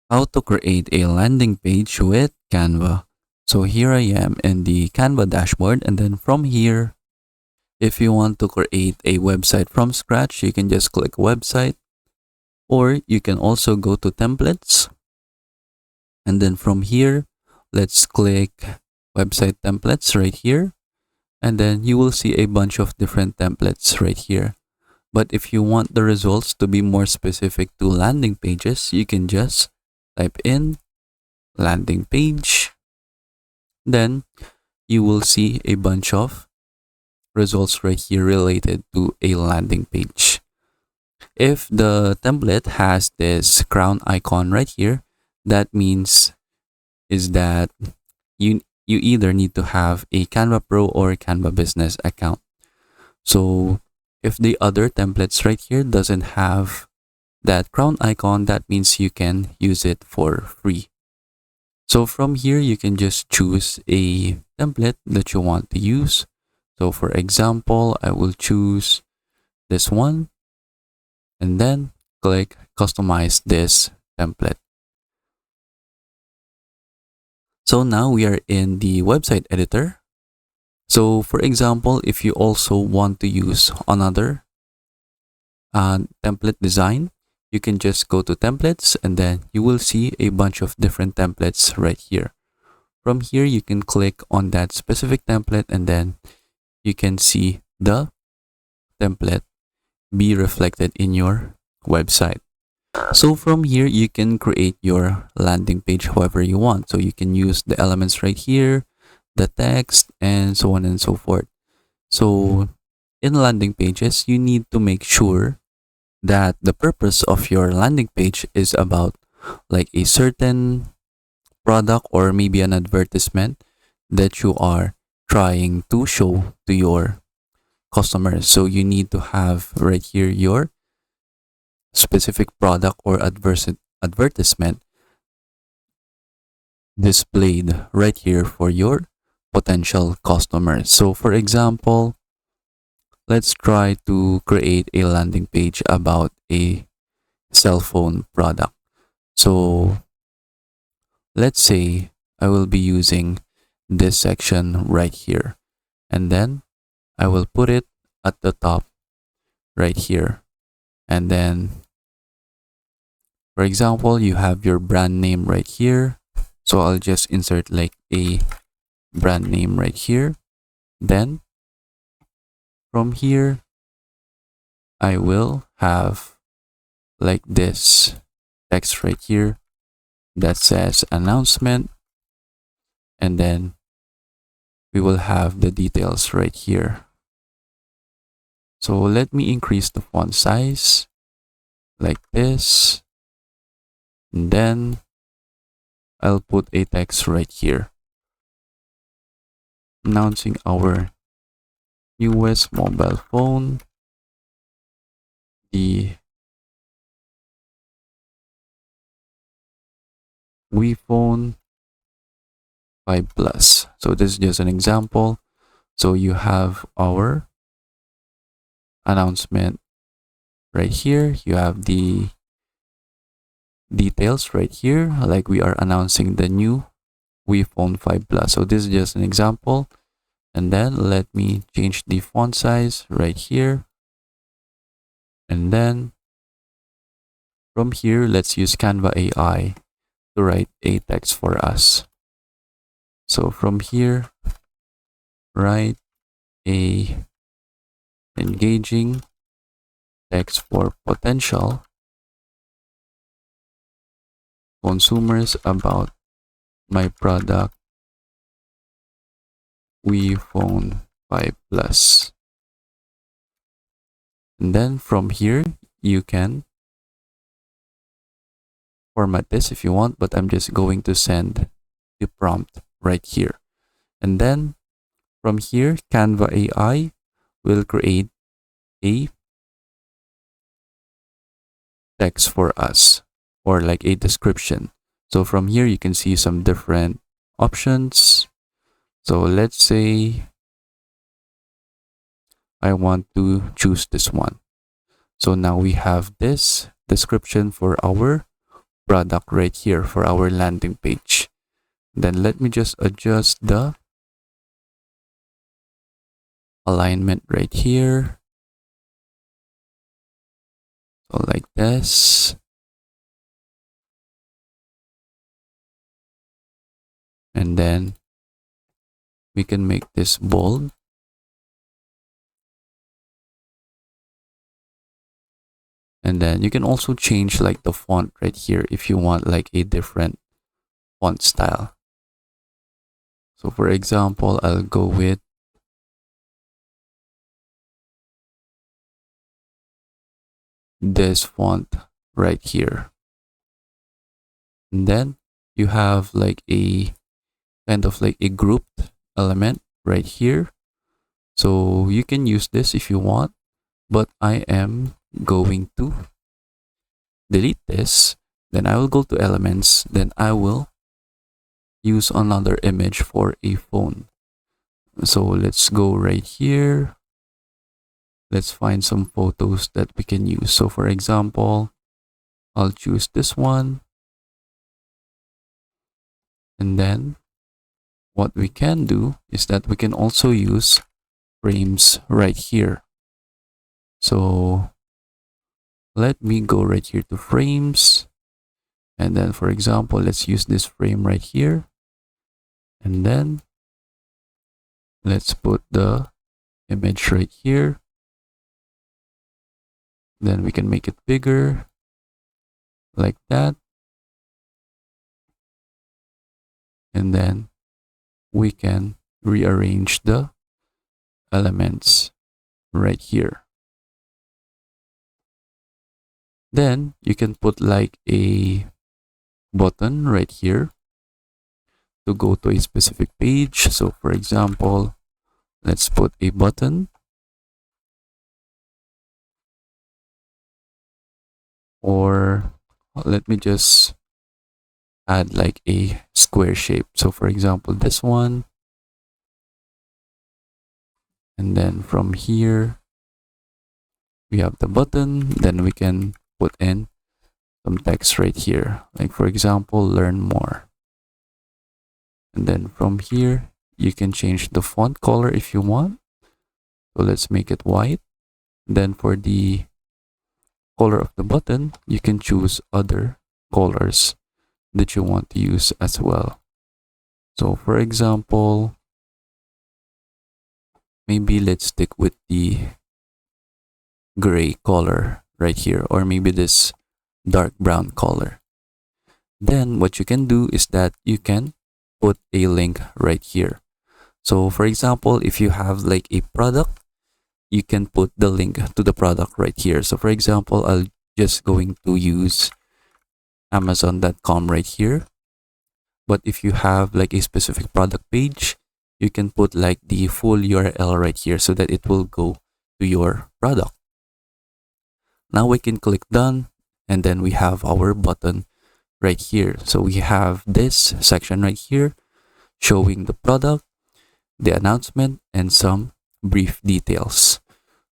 How to create a landing page with Canva. So here I am in the Canva dashboard, and then from here, if you want to create a website from scratch, you can just click website, or you can also go to templates, and then from here, let's click website templates right here, and then you will see a bunch of different templates right here. But if you want the results to be more specific to landing pages, you can just type in landing page. Then you will see a bunch of results right here related to a landing page. If the template has this crown icon right here, that means is that you either need to have a Canva Pro or Canva Business account. So if the other templates right here doesn't have that crown icon, that means you can use it for free. So from here, you can just choose a template that you want to use. So for example, I will choose this one and then click customize this template. So now we are in the website editor. So for example, if you also want to use another template design, you can just go to templates and then you will see a bunch of different templates right here. From here, you can click on that specific template and then you can see the template be reflected in your website. So from here, you can create your landing page however you want. So you can use the elements right here, the text, and so on and so forth. So in landing pages, you need to make sure that the purpose of your landing page is about like a certain product or maybe an advertisement that you are trying to show to your customers. So you need to have right here your specific product or advertisement displayed right here for your potential customers. So for example, let's try to create a landing page about a cell phone product. So let's say I will be using this section right here, and then I will put it at the top right here. And then, for example, you have your brand name right here. So I'll just insert like a brand name right here. Then from here, I will have like this text right here that says announcement. And then we will have the details right here. So let me increase the font size like this. And then I'll put a text right here announcing our newest mobile phone, the Wii Phone 5 Plus. So this is just an example. So you have our announcement right here. You have the details right here, like we are announcing the new Wii Phone 5 Plus. So this is just an example. And then let me change the font size right here. And then from here, let's use Canva AI to write a text for us. So from here, write a engaging text for potential consumers about my product Wii Phone 5 Plus. And then from here, you can format this if you want, but I'm just going to send the prompt right here. And then from here, Canva AI will create a text for us or like a description. So from here, you can see some different options. So let's say I want to choose this one. So now we have this description for our product right here for our landing page. Then let me just adjust the alignment right here. So like this. And then we can make this bold. And then you can also change like the font right here if you want like a different font style. So for example, I'll go with this font right here. And then you have like a kind of like a grouped element right here. So you can use this if you want, but I am going to delete this. Then I will go to elements. Then I will use another image for a phone. So let's go right here. Let's find some photos that we can use. So for example, I'll choose this one. And then what we can do is that we can also use frames right here. So let me go right here to frames. And then for example, let's use this frame right here. And then let's put the image right here. Then we can make it bigger like that. And then we can rearrange the elements right here. Then you can put like a button right here to go to a specific page. So for example, let's put a button, or let me just add like a square shape. So for example, this one. And then from here, we have the button. Then we can put in some text right here. Like for example, learn more. And then from here, you can change the font color if you want. So let's make it white. Then for the color of the button, you can choose other colors that you want to use as well. So for example, maybe let's stick with the gray color right here, or maybe this dark brown color. Then what you can do is that you can put a link right here. So for example, if you have like a product, you can put the link to the product right here. So for example, I'll just going to use Amazon.com right here. But if you have like a specific product page, you can put like the full URL right here so that it will go to your product. Now we can click done, and then we have our button right here. So we have this section right here showing the product, the announcement, and some brief details.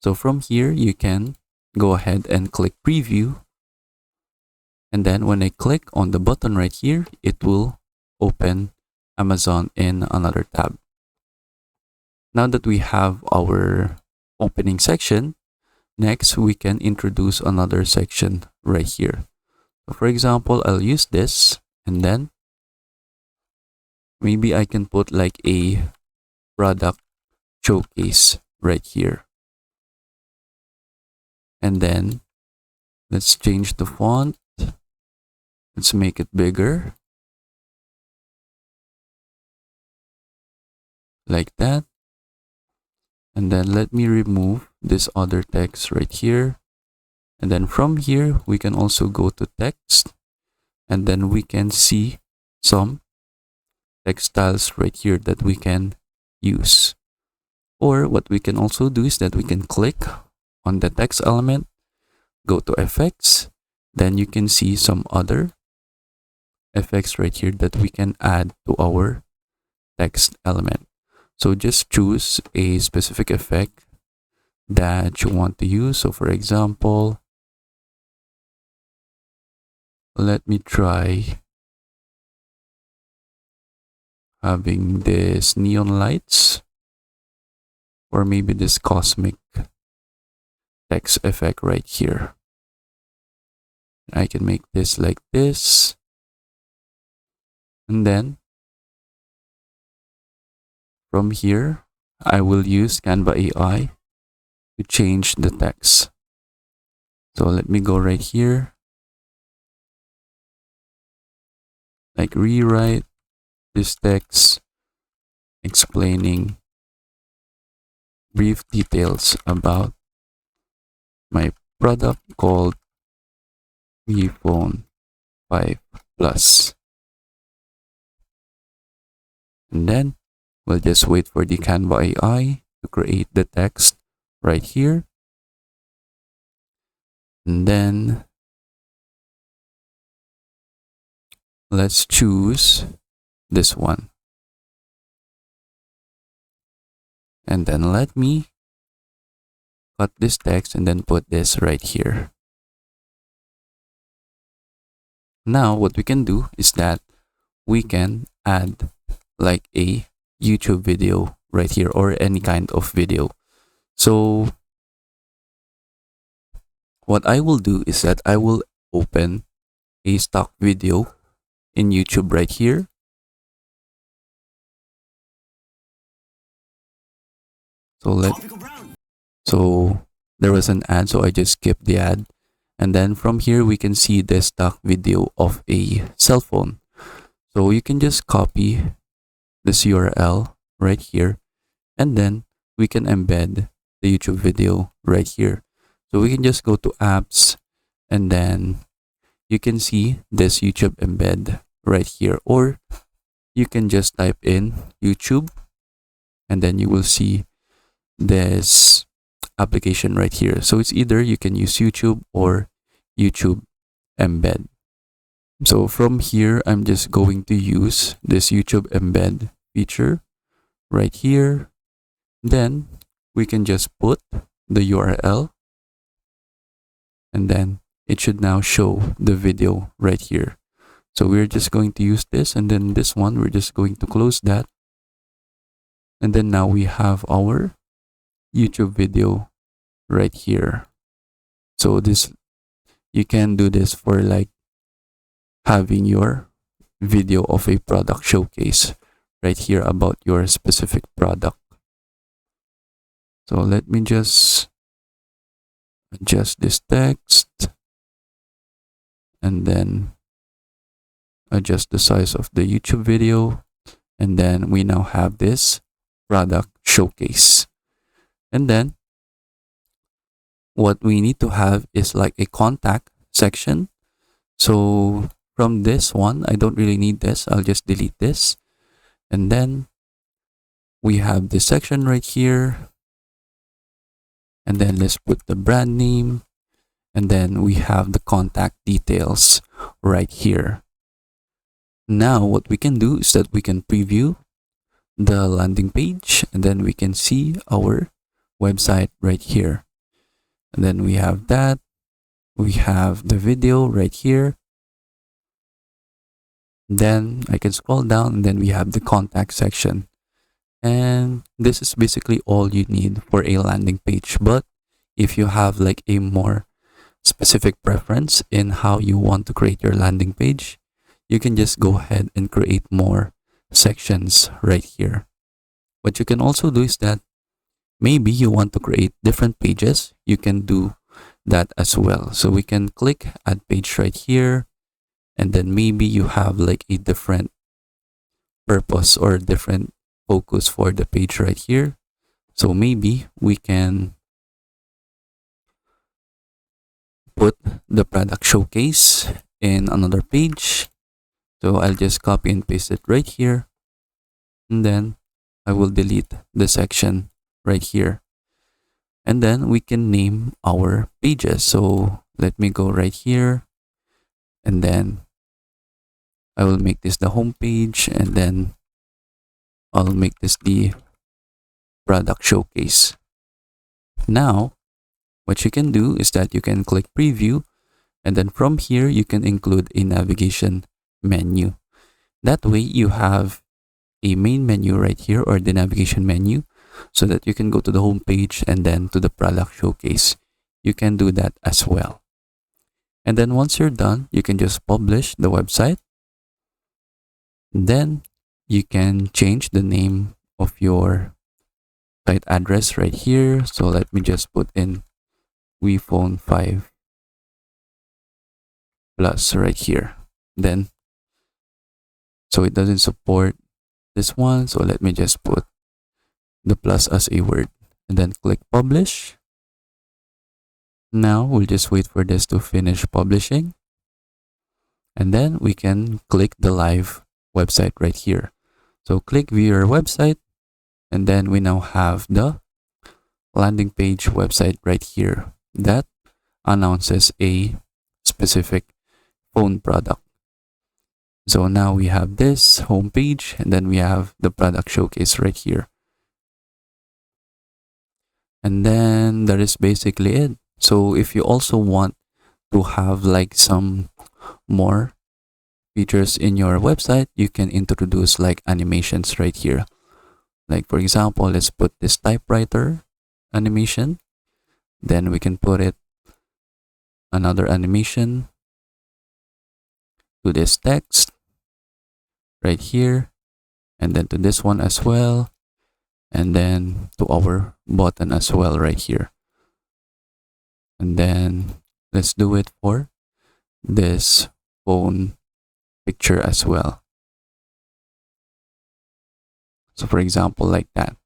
So from here, you can go ahead and click preview. And then when I click on the button right here, it will open Amazon in another tab. Now that we have our opening section, next we can introduce another section right here. So for example, I'll use this, and then maybe I can put like a product showcase right here. And then let's change the font. Let's make it bigger. Like that. And then let me remove this other text right here. And then from here, we can also go to text. And then we can see some text styles right here that we can use. Or what we can also do is that we can click on the text element, go to effects, then you can see some other effects right here that we can add to our text element. So just choose a specific effect that you want to use. So for example, Let me try having this neon lights, or maybe this cosmic text effect right here. I can make this like this, and then from here I will use Canva AI to change the text. So let me go right here, like rewrite this text explaining brief details about my product called iPhone 5 Plus. And then we'll just wait for the Canva AI to create the text right here. And then let's choose this one. And then let me cut this text and then put this right here. Now what we can do is that we can add like a YouTube video right here, or any kind of video. So what I will do is that I will open a stock video in YouTube right here. So there was an ad, so I just skipped the ad. And then from here we can see the stock video of a cell phone. So you can just copy this URL right here, and then we can embed the YouTube video right here. So we can just go to apps, and then you can see this YouTube embed right here, or you can just type in YouTube, and then you will see this application right here. So it's either you can use YouTube or YouTube embed. So from here, I'm just going to use this YouTube embed feature right here. Then we can just put the URL, and then it should now show the video right here. So we're just going to use this, and then this one, we're just going to close that. And then now we have our YouTube video right here. So this, you can do this for like having your video of a product showcase right here about your specific product. So let me just adjust this text, and then adjust the size of the YouTube video, and then we now have this product showcase. And then what we need to have is like a contact section. So from this one, I don't really need this, I'll just delete this. And then we have this section right here, and then let's put the brand name, and then we have the contact details right here. Now what we can do is that we can preview the landing page, and then we can see our website right here. And then we have that, we have the video right here. Then I can scroll down, and then we have the contact section. And this is basically all you need for a landing page. But if you have like a more specific preference in how you want to create your landing page, you can just go ahead and create more sections right here. What you can also do is that maybe you want to create different pages, you can do that as well. So we can click add page right here, and then maybe you have like a different purpose or different focus for the page right here. So maybe we can put the product showcase in another page. So I'll just copy and paste it right here, and then I will delete the section right here. And then we can name our pages. So let me go right here, and then I will make this the home page, and then I'll make this the product showcase. Now what you can do is that you can click preview, And then from here, you can include a navigation menu. That way you have a main menu right here, or the navigation menu, so that you can go to the home page and then to the product showcase. You can do that as well. And then once you're done, you can just publish the website. Then you can change the name of your site address right here. So let me just put in WePhone 5 Plus right here. Then, so it doesn't support this one. So let me just put the plus as a word and then click publish. Now we'll just wait for this to finish publishing. And then we can click the live website right here. So click view your website. And then we now have the landing page website right here that announces a specific phone product. So now we have this home page, and then we have the product showcase right here. And then that is basically it. So if you also want to have like some more features in your website, you can introduce like animations right here. Like for example, let's put this typewriter animation. Then we can put it another animation to this text right here, and then to this one as well, and then to our button as well right here. And then let's do it for this phone picture as well. So for example, like that.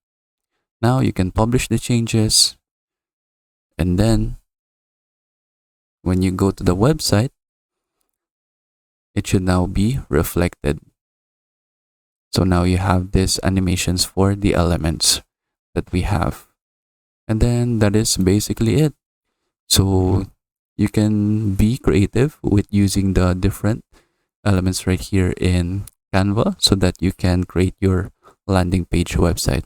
Now you can publish the changes, and then when you go to the website, it should now be reflected. So now you have these animations for the elements that we have. And then that is basically it. So you can be creative with using the different elements right here in Canva so that you can create your landing page website.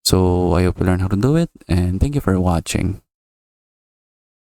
So I hope you learned how to do it, and thank you for watching.